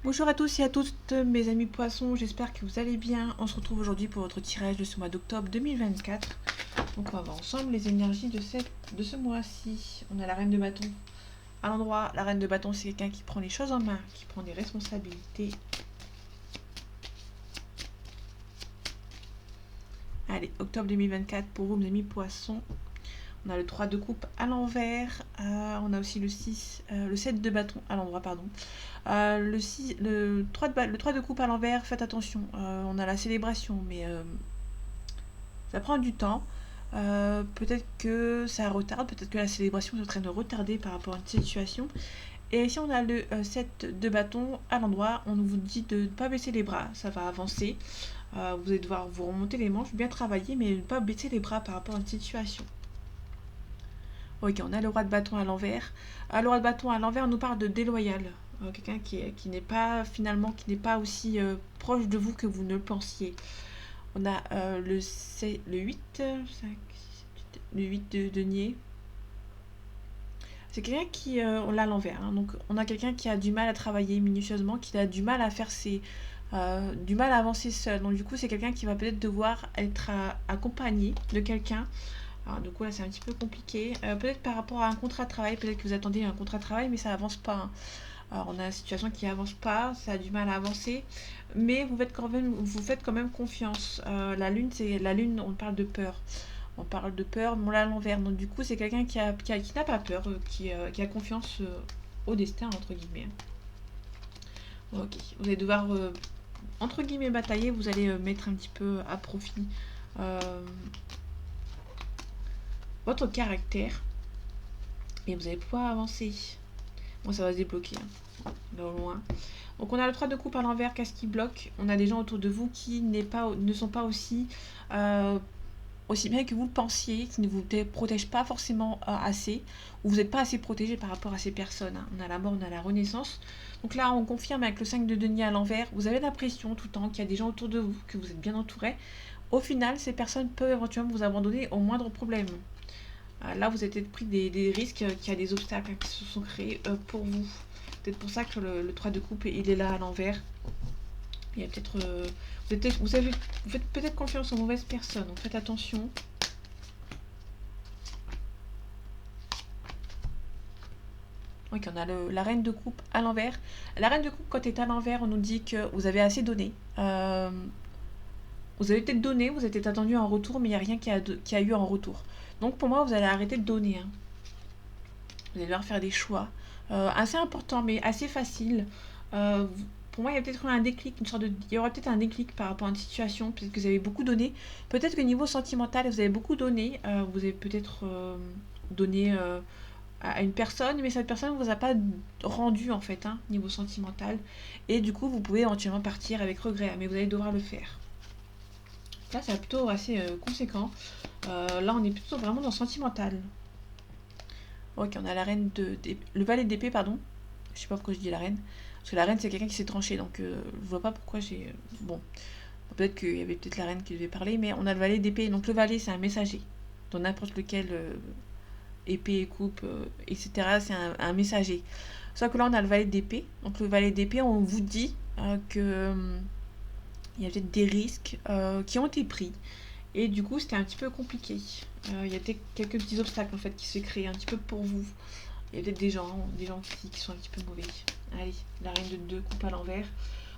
Bonjour à tous et à toutes mes amis poissons, j'espère que vous allez bien. On se retrouve aujourd'hui pour votre tirage de ce mois d'octobre 2024. Donc on va voir ensemble les énergies de ce mois-ci. On a la reine de bâton à l'endroit. La reine de bâton, c'est quelqu'un qui prend les choses en main, qui prend des responsabilités. Allez, octobre 2024 pour vous mes amis poissons. On a le 3 de coupe à l'envers, on a aussi le 7 de bâton à l'endroit, pardon. Le 3 de coupe à l'envers, faites attention, on a la célébration, mais ça prend du temps. Peut-être que ça retarde, peut-être que la célébration est en train de retarder par rapport à une situation. Et ici on a le 7 de bâton à l'endroit, on vous dit de ne pas baisser les bras, ça va avancer. Vous allez devoir vous remonter les manches, bien travailler, mais ne pas baisser les bras par rapport à une situation. Ok, on a le roi de bâton à l'envers. Le roi de bâton à l'envers nous parle de déloyal. Quelqu'un qui n'est pas finalement, qui n'est pas aussi proche de vous que vous ne le pensiez. On a le 8, 5, 6, 7, le 8 de denier. C'est quelqu'un qui, on l'a à l'envers, hein. Donc on a quelqu'un qui a du mal à travailler minutieusement, qui a du mal à faire du mal à avancer seul. Donc du coup c'est quelqu'un qui va peut-être devoir être accompagné de quelqu'un. Alors, du coup, là, c'est un petit peu compliqué. Peut-être par rapport à un contrat de travail, peut-être que vous attendez un contrat de travail, mais ça avance pas, hein. Alors, on a une situation qui avance pas, ça a du mal à avancer, mais vous faites quand même confiance. La lune, on parle de peur. On parle de peur, mais on l'a à l'envers. Donc, du coup, c'est quelqu'un qui n'a pas peur, qui a confiance au destin, entre guillemets. Ok, vous allez devoir, entre guillemets, batailler. Vous allez mettre un petit peu à profit euh, votre caractère et vous allez pouvoir avancer. Bon, ça va se débloquer, hein, de loin. Donc on a le 3 de coupe à l'envers, qu'est-ce qui bloque? On a des gens autour de vous qui ne sont pas aussi bien que vous le pensiez, qui ne vous protègent pas forcément assez, ou vous n'êtes pas assez protégé par rapport à ces personnes, hein. On a la mort, on a la renaissance. Donc là, on confirme avec le 5 de denier à l'envers, vous avez l'impression tout le temps qu'il y a des gens autour de vous, que vous êtes bien entouré. Au final, ces personnes peuvent éventuellement vous abandonner au moindre problème. Là, vous avez peut-être pris des risques, qu'il y a des obstacles qui se sont créés pour vous. Peut-être pour ça que le 3 de coupe, il est là à l'envers. Il y a peut-être. Vous faites peut-être confiance aux mauvaises personnes, donc faites attention. Ok, on a la reine de coupe à l'envers. La reine de coupe, quand elle est à l'envers, on nous dit que vous avez assez donné. Vous avez peut-être donné, vous avez peut-être attendu un retour, mais il n'y a rien qui a eu en retour. Donc pour moi, vous allez arrêter de donner, hein. Vous allez devoir faire des choix assez importants, mais assez faciles. Euh, pour moi, il y a peut-être eu un déclic, il y aura peut-être un déclic par rapport à une situation. Peut-être que vous avez beaucoup donné. Peut-être que niveau sentimental, vous avez beaucoup donné. Vous avez peut-être donné à une personne, mais cette personne ne vous a pas rendu en fait, hein, niveau sentimental. Et du coup, vous pouvez éventuellement partir avec regret, mais vous allez devoir le faire. Là, c'est plutôt assez conséquent. Là, on est plutôt vraiment dans le sentimental. Ok, on a la reine le valet d'épée, pardon. Je sais pas pourquoi je dis la reine. Parce que la reine, c'est quelqu'un qui s'est tranché, donc je vois pas pourquoi j'ai. Bon, peut-être qu'il y avait peut-être la reine qui devait parler, mais on a le valet d'épée. Donc le valet, c'est un messager. Dans n'importe lequel épée, coupe, etc., c'est un messager. Sauf que là, on a le valet d'épée. Donc le valet d'épée, on vous dit que il y a peut-être des risques qui ont été pris. Et du coup, c'était un petit peu compliqué. Il y a peut-être quelques petits obstacles en fait qui se créent un petit peu pour vous. Il y a peut-être des gens qui sont un petit peu mauvais. Allez, la reine de 2 coupe à l'envers.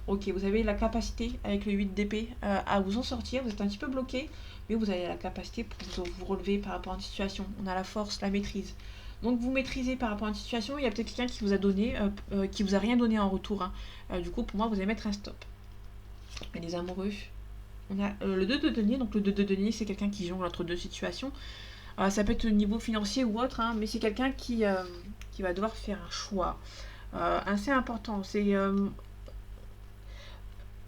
Ok, vous avez la capacité avec le 8 d'épée à vous en sortir. Vous êtes un petit peu bloqué, mais vous avez la capacité pour vous relever par rapport à une situation. On a la force, la maîtrise. Donc vous maîtrisez par rapport à une situation. Il y a peut-être quelqu'un qui vous a donné, qui vous a rien donné en retour, hein. Du coup, pour moi, vous allez mettre un stop. Et les amoureux, on a le 2 de denier. Donc le 2 de denier, c'est quelqu'un qui jongle entre deux situations. Ça peut être au niveau financier ou autre, hein, mais c'est quelqu'un qui va devoir faire un choix assez important.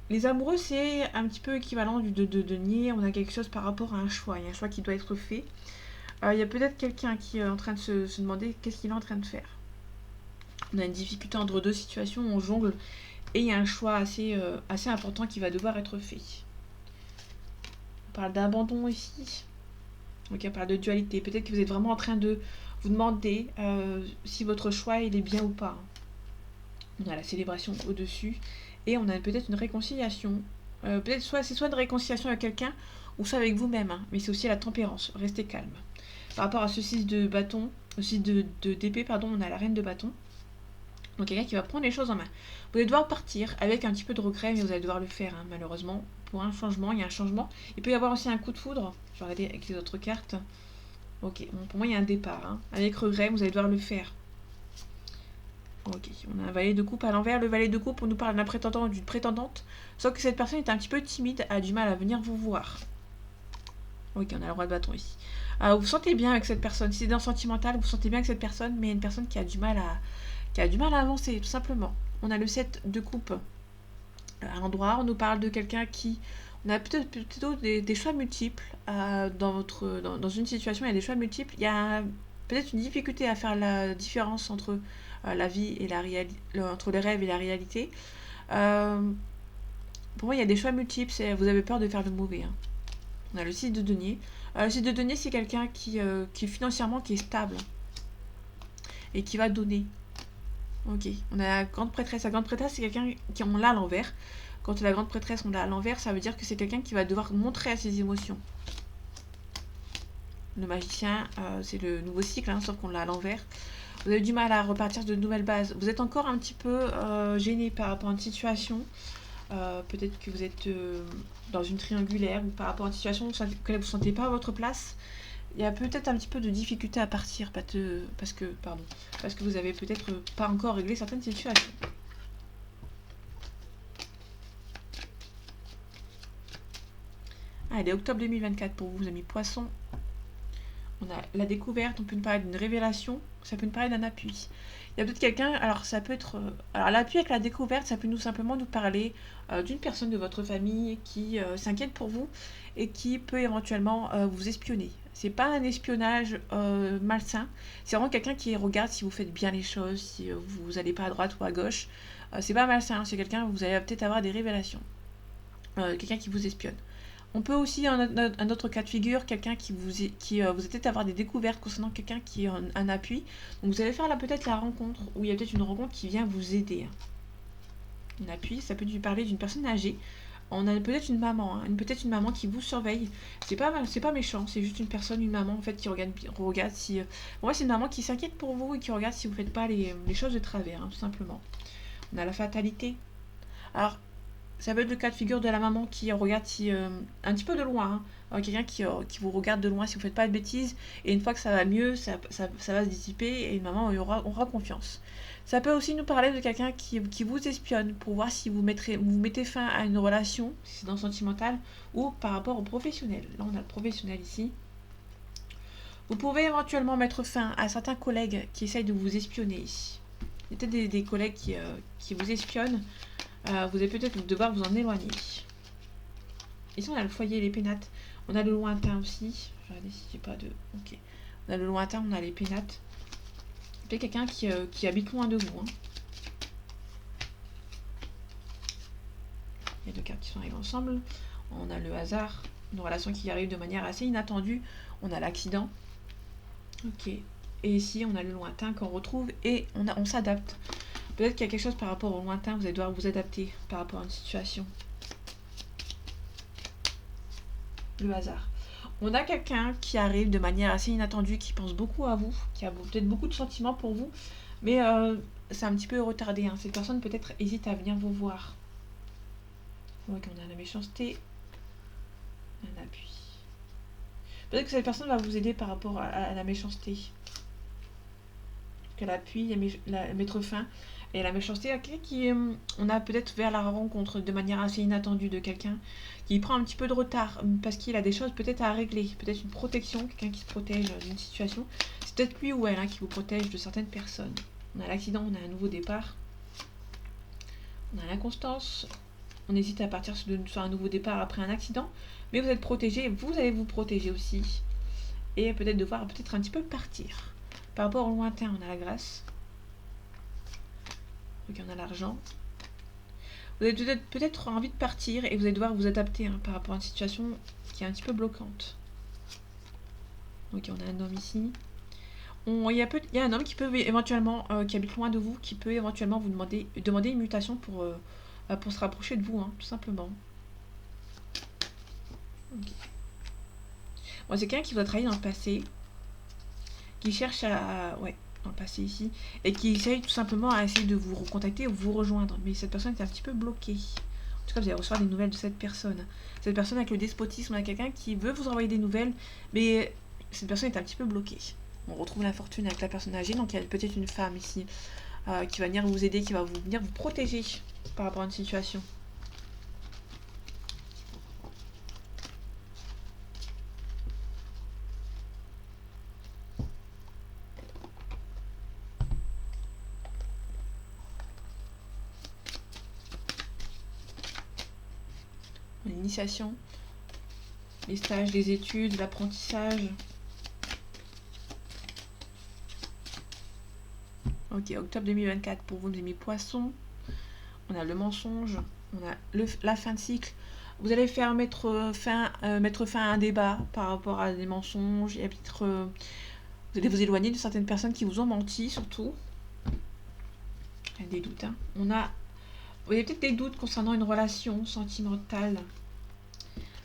Les amoureux, c'est un petit peu équivalent du de denier. On a quelque chose par rapport à un choix. Il y a un choix qui doit être fait. Il y a peut-être quelqu'un qui est en train de se demander qu'est-ce qu'il est en train de faire. On a une difficulté entre deux situations, on jongle, et il y a un choix assez important qui va devoir être fait. On parle d'abandon ici. Donc on parle de dualité. Peut-être que vous êtes vraiment en train de vous demander si votre choix il est bien ou pas. On a la célébration au-dessus. Et on a peut-être une réconciliation. Peut-être c'est soit une réconciliation avec quelqu'un, ou soit avec vous-même. Hein. Mais c'est aussi la tempérance. Restez calme. Par rapport à ce 6 de bâton, ce 6 d'épée, pardon, on a la reine de bâton. Donc quelqu'un qui va prendre les choses en main. Vous allez devoir partir avec un petit peu de regret, mais vous allez devoir le faire, hein, malheureusement. Pour un changement, il y a un changement. Il peut y avoir aussi un coup de foudre. Je vais regarder avec les autres cartes. Ok, bon, pour moi il y a un départ. Hein. Avec regret, vous allez devoir le faire. Ok, on a un valet de coupe à l'envers. Le valet de coupe, on nous parle d'un prétendant ou d'une prétendante. Sauf que cette personne est un petit peu timide, a du mal à venir vous voir. Ok, on a le roi de bâton ici. Vous vous sentez bien avec cette personne. Si c'est dans le sentimental, vous vous sentez bien avec cette personne, mais il y a une personne qui a du mal à avancer, tout simplement. On a le 7 de coupe à l'endroit. On nous parle de quelqu'un qui... On a peut-être plutôt des choix multiples dans une situation. Il y a des choix multiples. Il y a peut-être une difficulté à faire la différence entre la vie et la réalité, entre les rêves et la réalité. Pour moi, il y a des choix multiples. Vous avez peur de faire le mauvais. Hein. On a le 6 de denier. Le 6 de denier, c'est quelqu'un qui financièrement qui est stable et qui va donner. Ok, on a la grande prêtresse. La grande prêtresse, c'est quelqu'un qui on l'a à l'envers. Quand la grande prêtresse, on l'a à l'envers, ça veut dire que c'est quelqu'un qui va devoir montrer à ses émotions. Le magicien, c'est le nouveau cycle, hein, sauf qu'on l'a à l'envers. Vous avez du mal à repartir de nouvelles bases. Vous êtes encore un petit peu gêné par rapport à une situation. Peut-être que vous êtes dans une triangulaire ou par rapport à une situation que vous ne sentez pas à votre place. Il y a peut-être un petit peu de difficulté à partir parce que vous avez peut-être pas encore réglé certaines situations. Allez, octobre 2024 pour vous, amis poissons. On a la découverte, on peut nous parler d'une révélation, ça peut nous parler d'un appui. Il y a peut-être quelqu'un, alors ça peut être... alors l'appui avec la découverte, ça peut simplement nous parler d'une personne de votre famille qui s'inquiète pour vous et qui peut éventuellement vous espionner. C'est pas un espionnage malsain, c'est vraiment quelqu'un qui regarde si vous faites bien les choses, si vous n'allez pas à droite ou à gauche. C'est pas malsain, c'est quelqu'un, vous allez peut-être avoir des révélations. Quelqu'un qui vous espionne. On peut aussi, un autre cas de figure, quelqu'un vous allez peut-être avoir des découvertes concernant quelqu'un qui est un appui. Donc vous allez faire là peut-être la rencontre, ou il y a peut-être une rencontre qui vient vous aider. Un appui, ça peut lui parler d'une personne âgée. On a peut-être une maman, hein, peut-être une maman qui vous surveille. C'est pas méchant, c'est juste une personne, une maman en fait qui regarde si... Moi c'est une maman qui s'inquiète pour vous et qui regarde si vous faites pas les choses de travers, hein, tout simplement. On a la fatalité. Alors, ça peut être le cas de figure de la maman qui regarde si, un petit peu de loin, hein, quelqu'un qui vous regarde de loin si vous ne faites pas de bêtises, et une fois que ça va mieux, ça va se dissiper, et une maman aura confiance. Ça peut aussi nous parler de quelqu'un qui vous espionne pour voir si vous mettez fin à une relation, si c'est dans le sentimental, ou par rapport au professionnel. Là, on a le professionnel ici. Vous pouvez éventuellement mettre fin à certains collègues qui essayent de vous espionner ici. Il y a peut-être des collègues qui vous espionnent. Vous allez peut-être devoir vous en éloigner. Ici, on a le foyer et les pénates. On a le lointain aussi. Je vais regarder si j'ai pas de... Ok. On a le lointain, on a les pénates. C'est quelqu'un qui habite loin de vous. Hein. Il y a deux cartes qui sont arrivées ensemble. On a le hasard, une relation qui arrive de manière assez inattendue. On a l'accident. Ok. Et ici, on a le lointain qu'on retrouve et on s'adapte. Peut-être qu'il y a quelque chose par rapport au lointain, vous allez devoir vous adapter par rapport à une situation. Le hasard. On a quelqu'un qui arrive de manière assez inattendue, qui pense beaucoup à vous, qui a peut-être beaucoup de sentiments pour vous, mais c'est un petit peu retardé. Hein. Cette personne peut-être hésite à venir vous voir. Donc on a la méchanceté, un appui. Peut-être que cette personne va vous aider par rapport à la méchanceté. Que l'appui, mettre fin. Et la méchanceté, quelqu'un qui... on a peut-être vers la rencontre de manière assez inattendue de quelqu'un qui prend un petit peu de retard parce qu'il a des choses peut-être à régler. Peut-être une protection, quelqu'un qui se protège d'une situation. C'est peut-être lui ou elle hein, qui vous protège de certaines personnes. On a l'accident, on a un nouveau départ. On a l'inconstance. On hésite à partir sur un nouveau départ après un accident. Mais vous êtes protégé, vous allez vous protéger aussi. Et peut-être devoir peut-être un petit peu partir. Par rapport au lointain, on a la grâce. Donc on a l'argent. Vous avez peut-être envie de partir et vous allez devoir vous adapter hein, par rapport à une situation qui est un petit peu bloquante. Donc on a un homme ici. Il y a un homme qui peut éventuellement, qui habite loin de vous, qui peut éventuellement vous demander une mutation pour se rapprocher de vous, hein, tout simplement. Ok. Bon, c'est quelqu'un qui vous a trahi dans le passé, qui cherche ouais, dans le passé ici, et qui essaye tout simplement à essayer de vous recontacter ou vous rejoindre. Mais cette personne est un petit peu bloquée. En tout cas, vous allez recevoir des nouvelles de cette personne. Cette personne avec le despotisme, on a quelqu'un qui veut vous envoyer des nouvelles, mais cette personne est un petit peu bloquée. On retrouve la fortune avec la personne âgée, donc il y a peut-être une femme ici qui va venir vous aider, qui va venir vous protéger par rapport à une situation. L'initiation, les stages, les études, l'apprentissage. Ok, octobre 2024 pour vous, les poissons. On a le mensonge, on a la fin de cycle. Vous allez mettre fin à un débat par rapport à des mensonges. Et peut-être, vous allez vous éloigner de certaines personnes qui vous ont menti, surtout. Il y a des doutes. Hein. Vous avez peut-être des doutes concernant une relation sentimentale.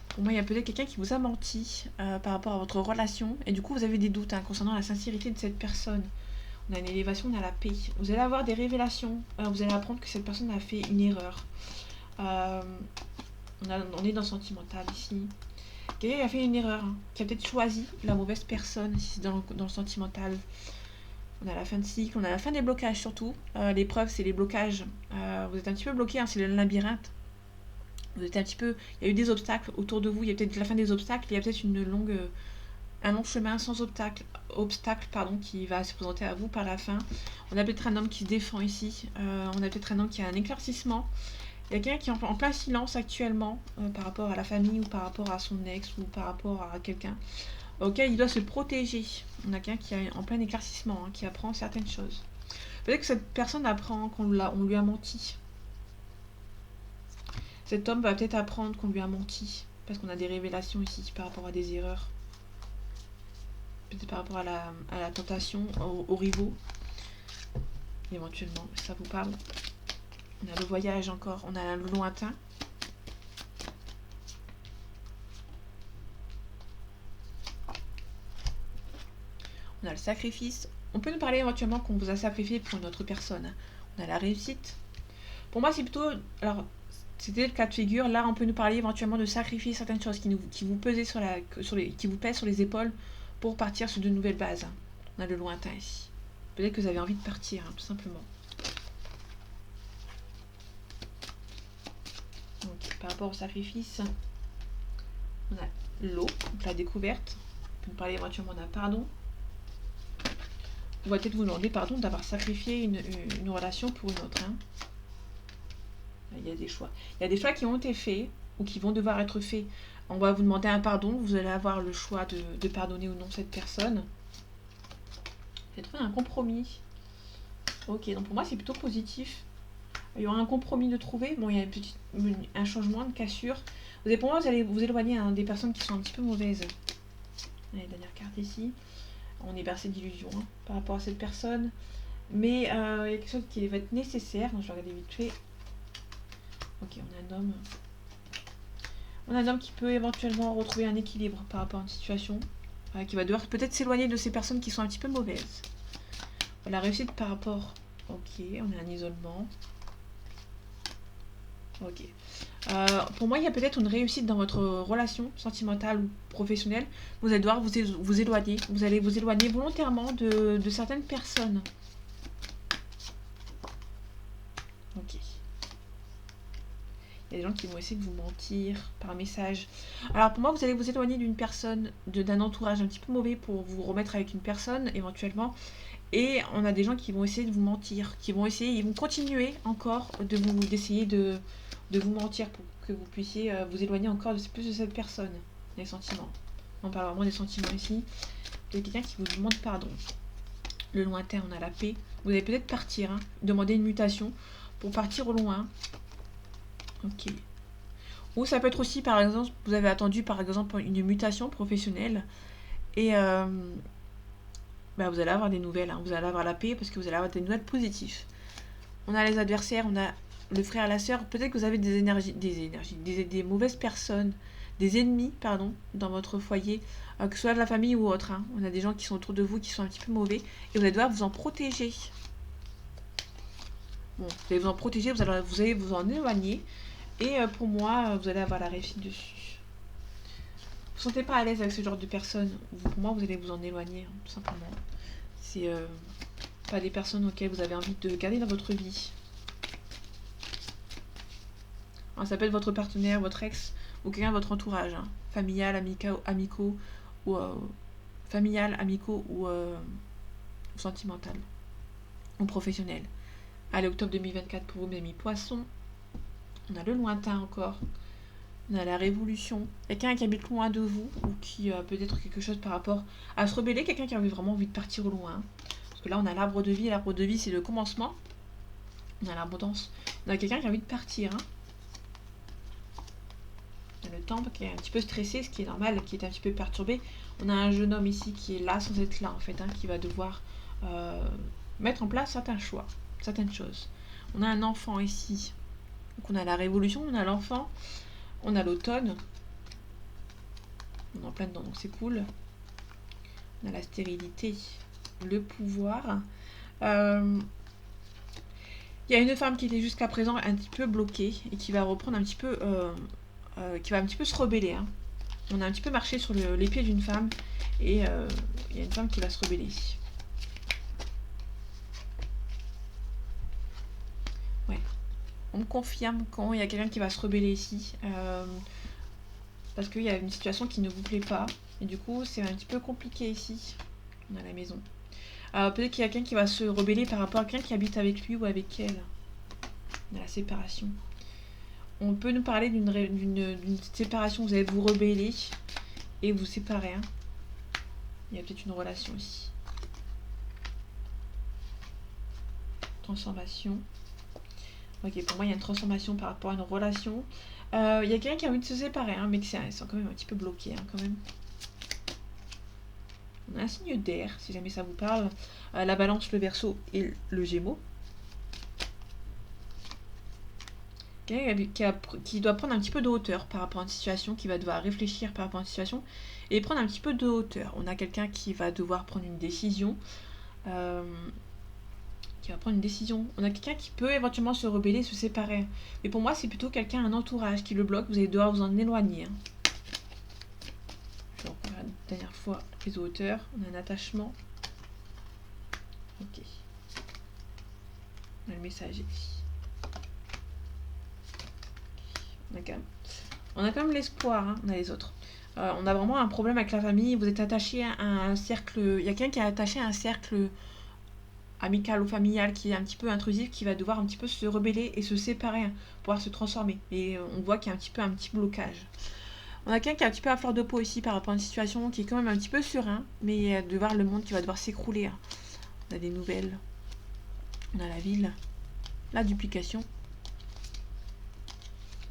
Pour moi, il y a peut-être quelqu'un qui vous a menti par rapport à votre relation. Et du coup, vous avez des doutes concernant la sincérité de cette personne. On a une élévation, on a la paix. Vous allez avoir des révélations. Vous allez apprendre que cette personne a fait une erreur. On est dans le sentimental ici. Quelqu'un a fait une erreur, hein, qui a peut-être choisi la mauvaise personne ici dans le sentimental. On a la fin de cycle, on a la fin des blocages surtout. L'épreuve, c'est les blocages. Vous êtes un petit peu bloqué, hein, c'est le labyrinthe. Vous êtes un petit peu. Il y a eu des obstacles autour de vous. Il y a peut-être la fin des obstacles. Il y a peut-être un long chemin sans obstacle qui va se présenter à vous par la fin. On a peut-être un homme qui se défend ici. On a peut-être un homme qui a un éclaircissement. Il y a quelqu'un qui est en plein silence actuellement par rapport à la famille ou par rapport à son ex ou par rapport à quelqu'un auquel il doit se protéger. On a quelqu'un qui est en plein éclaircissement, hein, qui apprend certaines choses. Peut-être que cette personne apprend qu'on lui a menti. Cet homme va peut-être apprendre qu'on lui a menti. Parce qu'on a des révélations ici par rapport à des erreurs. Peut-être par rapport à la tentation, aux rivaux. Éventuellement, ça vous parle. On a le voyage encore, on a le lointain. On a le sacrifice. On peut nous parler éventuellement qu'on vous a sacrifié pour une autre personne. On a la réussite. Pour moi, c'est plutôt... Alors, c'était le cas de figure. Là, on peut nous parler éventuellement de sacrifier certaines choses qui vous pèsent qui vous pèsent sur les épaules pour partir sur de nouvelles bases. On a le lointain ici. Peut-être que vous avez envie de partir, hein, tout simplement. Donc, par rapport au sacrifice, on a l'eau, donc la découverte. On peut nous parler éventuellement d'un pardon. On va peut-être vous demander pardon d'avoir sacrifié une relation pour une autre. Hein. Il y a des choix. Il y a des choix qui ont été faits ou qui vont devoir être faits. On va vous demander un pardon. Vous allez avoir le choix de pardonner ou non cette personne. Vous allez trouver un compromis. Ok, donc pour moi c'est plutôt positif. Il y aura un compromis de trouver. Bon, il y a un changement, une cassure. Pour moi, vous allez vous éloigner des personnes qui sont un petit peu mauvaises. Allez, dernière carte ici. On est bercé d'illusions hein, par rapport à cette personne. Mais il y a quelque chose qui va être nécessaire. Donc, je vais regarder vite fait. Ok, on a un homme. On a un homme qui peut éventuellement retrouver un équilibre par rapport à une situation. Qui va devoir peut-être s'éloigner de ces personnes qui sont un petit peu mauvaises. La réussite par rapport... Ok, on a un isolement. Ok. Pour moi, il y a peut-être une réussite dans votre relation sentimentale ou professionnelle. Vous allez devoir vous éloigner. Vous allez vous éloigner volontairement de certaines personnes. Ok. Il y a des gens qui vont essayer de vous mentir par message. Alors pour moi, vous allez vous éloigner d'une personne, d'un entourage un petit peu mauvais pour vous remettre avec une personne éventuellement. Et on a des gens qui vont essayer de vous mentir, ils vont continuer encore d'essayer de vous mentir pour que vous puissiez vous éloigner encore plus de cette personne. Les sentiments. On parle vraiment des sentiments ici. Il y a quelqu'un qui vous demande pardon. Le lointain, on a la paix. Vous allez peut-être partir, hein, demander une mutation pour partir au loin. Ok. Ou ça peut être aussi, par exemple, vous avez attendu par exemple une mutation professionnelle et bah, vous allez avoir des nouvelles, hein. Vous allez avoir la paix parce que vous allez avoir des nouvelles positives. On a les adversaires, on a le frère et la sœur. Peut-être que vous avez des mauvaises personnes, des ennemis, pardon, dans votre foyer, que ce soit de la famille ou autre, hein. On a des gens qui sont autour de vous qui sont un petit peu mauvais et vous allez devoir vous en protéger. Bon, vous allez vous en protéger, vous allez vous en éloigner. Et pour moi, vous allez avoir la réussite dessus. Vous ne sentez pas à l'aise avec ce genre de personnes. Pour moi, vous allez vous en éloigner, hein, tout simplement. C'est pas des personnes auxquelles vous avez envie de garder dans votre vie. Alors, ça peut être votre partenaire, votre ex, ou quelqu'un de votre entourage, hein. Familial, amicaux, ou familial, amicaux, ou sentimental, ou professionnel. Allez, octobre 2024 pour vous, mes amis poissons. On a le lointain encore. On a la révolution. Quelqu'un qui habite loin de vous, ou qui a peut-être quelque chose par rapport à se rebeller. Quelqu'un qui a vraiment envie de partir au loin. Parce que là, on a l'arbre de vie. L'arbre de vie, c'est le commencement. On a l'abondance. On a quelqu'un qui a envie de partir. Hein. On a le temple qui est un petit peu stressé, ce qui est normal, qui est un petit peu perturbé. On a un jeune homme ici qui est là sans être là, en fait. Hein, qui va devoir mettre en place certains choix, certaines choses. On a un enfant ici. Donc on a la révolution, on a l'enfant. On a l'automne. On est en plein dedans, donc c'est cool. On a la stérilité, le pouvoir. Il y a une femme qui était jusqu'à présent un petit peu bloquée et qui va reprendre un petit peu, qui va un petit peu se rebeller. Hein. On a un petit peu marché sur les pieds d'une femme et il y a une femme qui va se rebeller. Ouais. On me confirme quand il y a quelqu'un qui va se rebeller ici. Parce qu'il y a une situation qui ne vous plaît pas. Et du coup, c'est un petit peu compliqué ici. On a la maison. Peut-être qu'il y a quelqu'un qui va se rebeller par rapport à quelqu'un qui habite avec lui ou avec elle. On a la séparation. On peut nous parler d'une séparation. Vous allez vous rebeller et vous séparer. Hein. Il y a peut-être une relation ici. Transformation. Ok, pour moi, il y a une transformation par rapport à une relation. Il y a quelqu'un qui a envie de se séparer, hein, mais qui sont quand même un petit peu bloqués, hein, quand même. On a un signe d'air, si jamais ça vous parle. La balance, le verseau et le gémeaux. Quelqu'un qui doit prendre un petit peu de hauteur par rapport à une situation, qui va devoir réfléchir par rapport à une situation et prendre un petit peu de hauteur. On a quelqu'un qui va devoir prendre une décision. Qui va prendre une décision. On a quelqu'un qui peut éventuellement se rebeller, se séparer. Mais pour moi, c'est plutôt quelqu'un, un entourage qui le bloque. Vous allez devoir vous en éloigner. Hein. Je vais reprendre la dernière fois prise de hauteur. On a un attachement. Ok. On a le messager. On a quand même l'espoir. Hein. On a les autres. On a vraiment un problème avec la famille. Vous êtes attaché à un cercle. Il y a quelqu'un qui est attaché à un cercle amical ou familial qui est un petit peu intrusif, qui va devoir un petit peu se rebeller et se séparer, hein, pouvoir se transformer. Et on voit qu'il y a un petit blocage. On a quelqu'un qui est un petit peu à fleur de peau ici par rapport à une situation qui est quand même un petit peu serein, mais de voir le monde qui va devoir s'écrouler. Hein. On a des nouvelles. On a la ville. La duplication.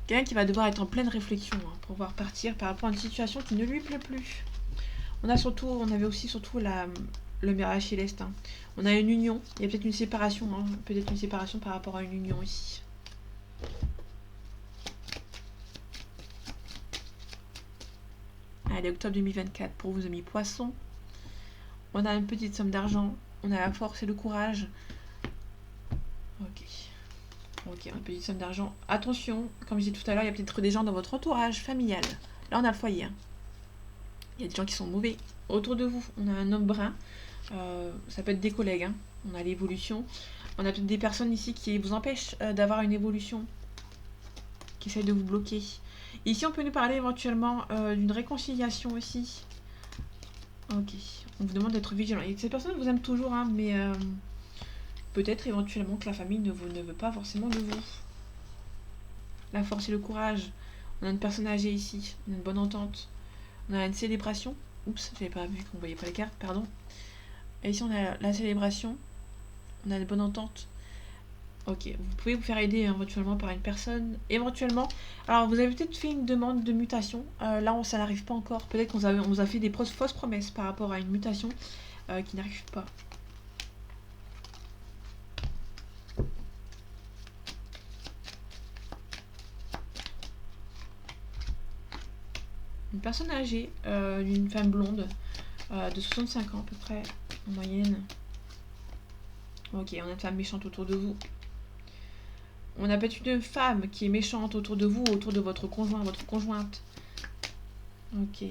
Quelqu'un qui va devoir être en pleine réflexion hein, pour pouvoir partir par rapport à une situation qui ne lui plaît plus. On avait aussi surtout le mirage céleste. Hein. On a une union. Il y a peut-être une séparation. Hein. Peut-être une séparation par rapport à une union ici. Allez, octobre 2024 pour vous, amis poissons. On a une petite somme d'argent. On a la force et le courage. Ok. Ok, une petite somme d'argent. Attention, comme je disais tout à l'heure, il y a peut-être des gens dans votre entourage familial. Là, on a le foyer. Hein. Il y a des gens qui sont mauvais. Autour de vous, on a un homme brun. Ça peut être des collègues. Hein. On a l'évolution. On a peut-être des personnes ici qui vous empêchent d'avoir une évolution. Qui essayent de vous bloquer. Ici, on peut nous parler éventuellement d'une réconciliation aussi. Ok. On vous demande d'être vigilant. Et ces personnes vous aiment toujours, hein, mais peut-être éventuellement que la famille ne veut pas forcément de vous. La force et le courage. On a une personne âgée ici. On a une bonne entente. On a une célébration. Oups, j'avais pas vu qu'on voyait pas les cartes, pardon. Et ici, on a la célébration. On a une bonne entente. Ok, vous pouvez vous faire aider éventuellement par une personne. Éventuellement, alors vous avez peut-être fait une demande de mutation. Là, ça n'arrive pas encore. Peut-être qu'on vous a fait des fausses promesses par rapport à une mutation. qui n'arrive pas. Une personne âgée, une femme blonde, de 65 ans à peu près, en moyenne. Ok, on a une femme méchante autour de vous. On a peut-être une femme qui est méchante autour de vous, autour de votre conjoint, votre conjointe. Ok.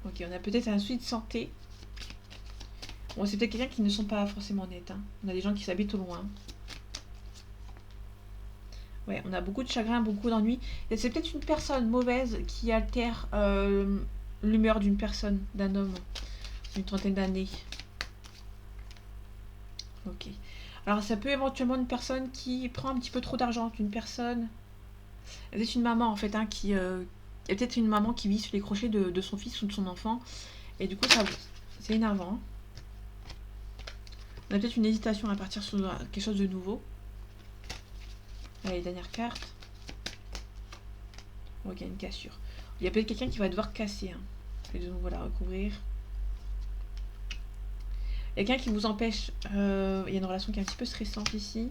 Ok, on a peut-être un souci de santé. Bon, c'est peut-être quelqu'un qui ne sont pas forcément nets. Hein. On a des gens qui s'habitent au loin. Ouais, on a beaucoup de chagrin, beaucoup d'ennui. Et c'est peut-être une personne mauvaise qui altère l'humeur d'une personne, d'un homme, d'une trentaine d'années. Ok. Alors ça peut éventuellement une personne qui prend un petit peu trop d'argent, une personne... C'est une maman en fait, hein, qui... Il y a peut-être une maman qui vit sur les crochets de son fils ou de son enfant. Et du coup, ça, c'est énervant. On a peut-être une hésitation à partir sur quelque chose de nouveau. Allez, dernière carte. Ok, une cassure. Il y a peut-être quelqu'un qui va devoir casser. Hein. Je vais de nouveau la recouvrir. Quelqu'un qui vous empêche. Il y a une relation qui est un petit peu stressante ici.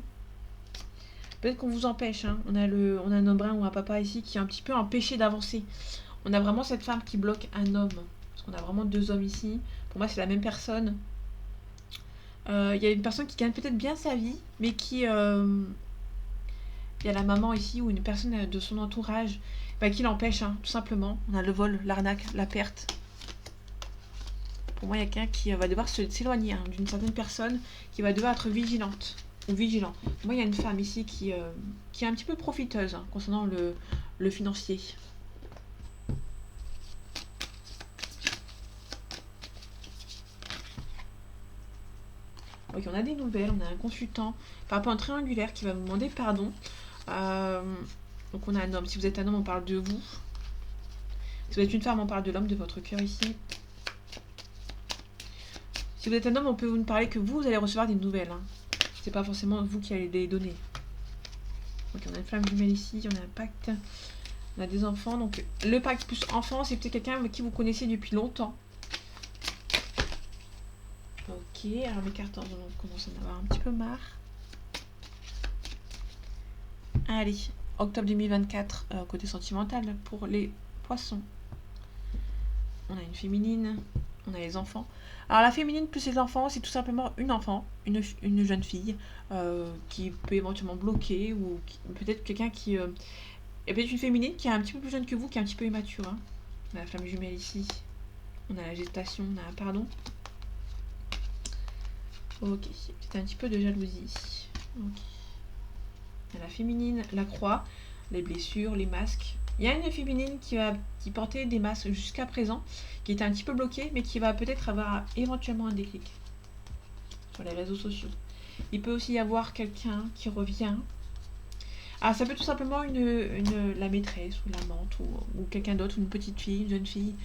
Peut-être qu'on vous empêche. Hein. On a un homme brun ou un papa ici qui est un petit peu empêché d'avancer. On a vraiment cette femme qui bloque un homme. Parce qu'on a vraiment deux hommes ici. Pour moi, c'est la même personne. Il y a une personne qui gagne peut-être bien sa vie, mais qui... il y a la maman ici ou une personne de son entourage qui l'empêche, hein, tout simplement. On a le vol, l'arnaque, la perte. Pour moi, il y a quelqu'un qui va devoir s'éloigner hein, d'une certaine personne, qui va devoir être vigilante ou vigilant. Pour moi, il y a une femme ici qui est un petit peu profiteuse hein, concernant le financier. Ok, on a des nouvelles, on a un consultant par rapport à un triangulaire qui va vous demander pardon. Donc on a un homme. Si vous êtes un homme, on parle de vous. Si vous êtes une femme, on parle de l'homme de votre cœur ici. Si vous êtes un homme, on peut vous parler que vous allez recevoir des nouvelles. Hein. C'est pas forcément vous qui allez les donner. Ok, on a une flamme jumelle ici, on a un pacte. On a des enfants. Donc le pacte plus enfant, c'est peut-être quelqu'un avec qui vous connaissez depuis longtemps. Ok, alors mes cartes, on commence à en avoir un petit peu marre. Allez, octobre 2024, côté sentimental pour les poissons. On a une féminine, on a les enfants. Alors la féminine plus les enfants, c'est tout simplement une enfant, une jeune fille qui peut éventuellement bloquer ou peut-être quelqu'un qui... Il y a peut-être une féminine qui est un petit peu plus jeune que vous, qui est un petit peu immature. Hein. On a la flamme jumelle ici, on a la gestation, on a un pardon. Ok, c'est un petit peu de jalousie. Ok. La féminine, la croix, les blessures, les masques. Il y a une féminine qui portait des masques jusqu'à présent, qui était un petit peu bloquée, mais qui va peut-être avoir éventuellement un déclic sur les réseaux sociaux. Il peut aussi y avoir quelqu'un qui revient. Ah, ça peut tout simplement la maîtresse ou l'amante ou quelqu'un d'autre, une petite fille, une jeune fille,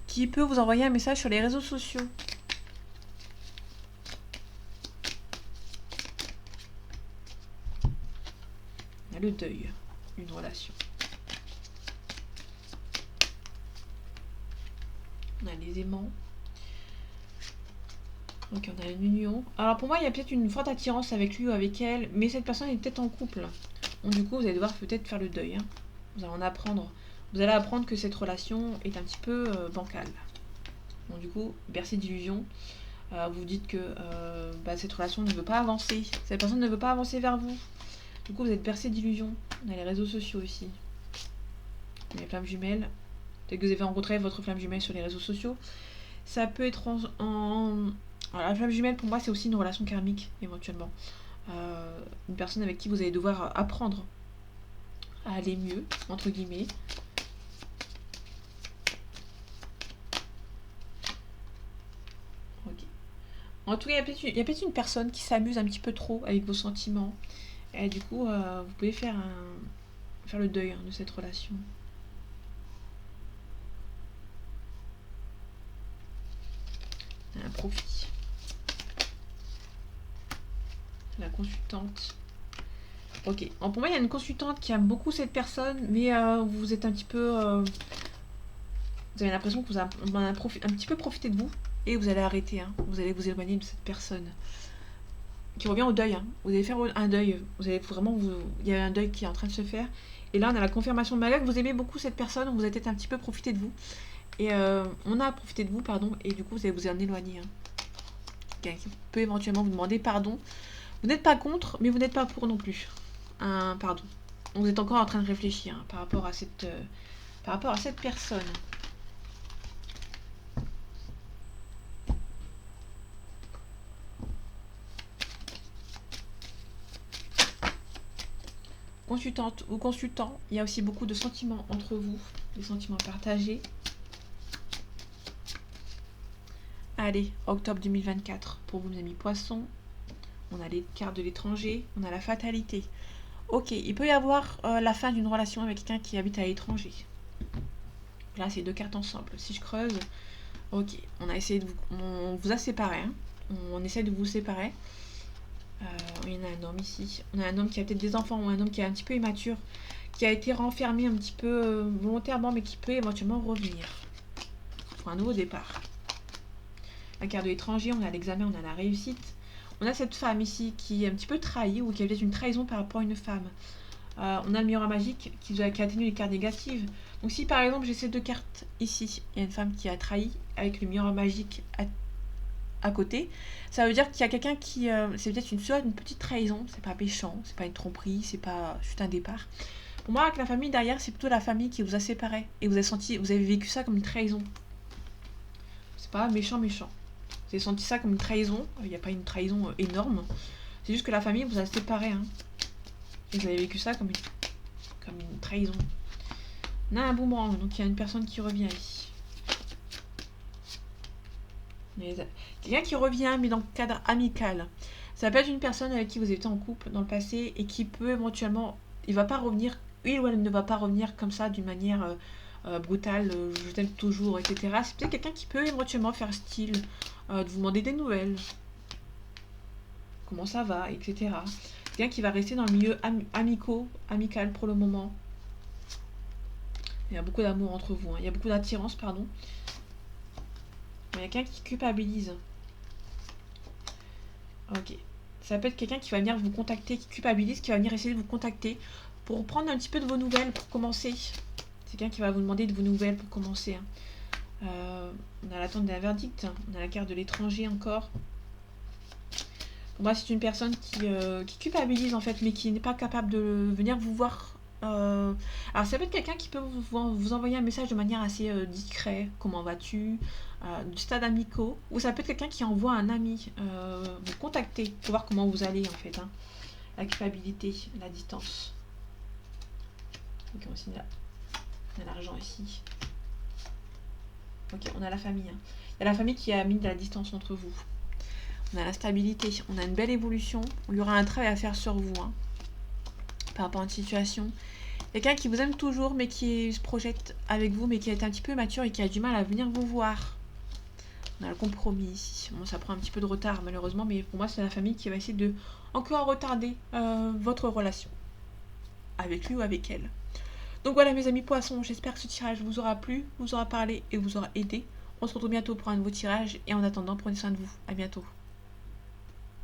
qui peut vous envoyer un message sur les réseaux sociaux. Le deuil d'une relation. On a les aimants. Ok, on a une union. Alors pour moi, il y a peut-être une forte attirance avec lui ou avec elle, mais cette personne est peut-être en couple. Donc du coup, vous allez devoir peut-être faire le deuil. Hein. Vous allez en apprendre. Vous allez apprendre que cette relation est un petit peu bancale. Donc du coup, bercé d'illusions. Vous dites que cette relation ne veut pas avancer. Cette personne ne veut pas avancer vers vous. Du coup, vous êtes bercé d'illusions. On a les réseaux sociaux aussi. On a les flammes jumelles. Peut-être que vous avez rencontré votre flamme jumelle sur les réseaux sociaux. Ça peut être Alors, la flamme jumelle, pour moi, c'est aussi une relation karmique, éventuellement. Une personne avec qui vous allez devoir apprendre à aller mieux, entre guillemets. Ok. En tout cas, il y a peut-être une personne qui s'amuse un petit peu trop avec vos sentiments. Et du coup, vous pouvez faire le deuil hein, de cette relation. Un profit. La consultante. Ok. Alors pour moi, il y a une consultante qui aime beaucoup cette personne, mais vous êtes un petit peu... vous avez l'impression que vous avez un petit peu profité de vous. et vous allez arrêter, hein. Vous allez vous éloigner de cette personne. Qui revient au deuil, hein. Vous allez faire un deuil. Vous allez vraiment il y a un deuil qui est en train de se faire. Et là, on a la confirmation de malgré que vous aimez beaucoup cette personne, vous avez peut-être un petit peu profité de vous. Et on a profité de vous, pardon, et du coup, vous allez vous en éloigner, hein. Quelqu'un qui peut éventuellement vous demander pardon. Vous n'êtes pas contre, mais vous n'êtes pas pour non plus. Un pardon. Vous êtes encore en train de réfléchir, hein, par rapport à cette personne. Consultante ou consultant, il y a aussi beaucoup de sentiments entre vous, des sentiments partagés. Allez, octobre 2024, pour vous, mes amis poissons. On a les cartes de l'étranger, on a la fatalité. Ok, il peut y avoir la fin d'une relation avec quelqu'un qui habite à l'étranger. Là, c'est deux cartes ensemble. Si je creuse, ok, on a essayé de vous... On vous a séparé, hein. On essaie de vous séparer. Il y en a un homme ici. On a un homme qui a peut-être des enfants ou un homme qui est un petit peu immature, qui a été renfermé un petit peu volontairement, mais qui peut éventuellement revenir pour un nouveau départ. La carte de l'étranger, on a l'examen, on a la réussite. On a cette femme ici qui est un petit peu trahie ou qui a peut-être une trahison par rapport à une femme. On a le miroir magique qui atténue les cartes négatives. Donc si par exemple j'ai ces deux cartes ici, il y a une femme qui a trahi avec le miroir magique à côté, ça veut dire qu'il y a quelqu'un qui... c'est peut-être une petite trahison, c'est pas méchant, c'est pas une tromperie, c'est pas juste un départ. Pour moi, avec la famille derrière, c'est plutôt la famille qui vous a séparé. Et vous avez vécu ça comme une trahison. C'est pas méchant. Vous avez senti ça comme une trahison. Il n'y a pas une trahison énorme. C'est juste que la famille vous a séparé, hein. Et vous avez vécu ça comme une trahison. On a un boomerang, donc il y a une personne qui revient ici. Quelqu'un qui revient, mais dans le cadre amical. Ça peut être une personne avec qui vous étiez en couple dans le passé et qui peut éventuellement... Il ou elle ne va pas revenir comme ça d'une manière brutale, je t'aime toujours, etc. C'est peut-être quelqu'un qui peut éventuellement faire style, de vous demander des nouvelles. Comment ça va, etc. Quelqu'un qui va rester dans le milieu amical pour le moment. Il y a beaucoup d'amour entre vous, hein. Il y a beaucoup d'attirance, pardon. Il y a quelqu'un qui culpabilise. Ok. Ça peut être quelqu'un qui va venir vous contacter, qui culpabilise, qui va venir essayer de vous contacter pour prendre un petit peu de vos nouvelles pour commencer. C'est quelqu'un qui va vous demander de vos nouvelles pour commencer, hein. On a l'attente d'un verdict. On a la carte de l'étranger encore. Pour moi, c'est une personne qui culpabilise en fait, mais qui n'est pas capable de venir vous voir. Alors, ça peut être quelqu'un qui peut vous envoyer un message de manière assez discret. Comment vas-tu? Du stade amicaux. Ou ça peut être quelqu'un qui envoie un ami vous contacter pour voir comment vous allez en fait, hein. La culpabilité, la distance. Ok, on a l'argent ici. Ok, on a la famille, hein. Il y a la famille qui a mis de la distance entre vous. On a la stabilité, on a une belle évolution. Il y aura un travail à faire sur vous, hein, par rapport à une situation. Quelqu'un qui vous aime toujours, mais qui se projette avec vous, mais qui est un petit peu mature et qui a du mal à venir vous voir. On a le compromis ici. Bon, ça prend un petit peu de retard, malheureusement, mais pour moi, c'est la famille qui va essayer de encore retarder votre relation. Avec lui ou avec elle. Donc voilà, mes amis poissons, j'espère que ce tirage vous aura plu, vous aura parlé et vous aura aidé. On se retrouve bientôt pour un nouveau tirage. Et en attendant, prenez soin de vous. À bientôt.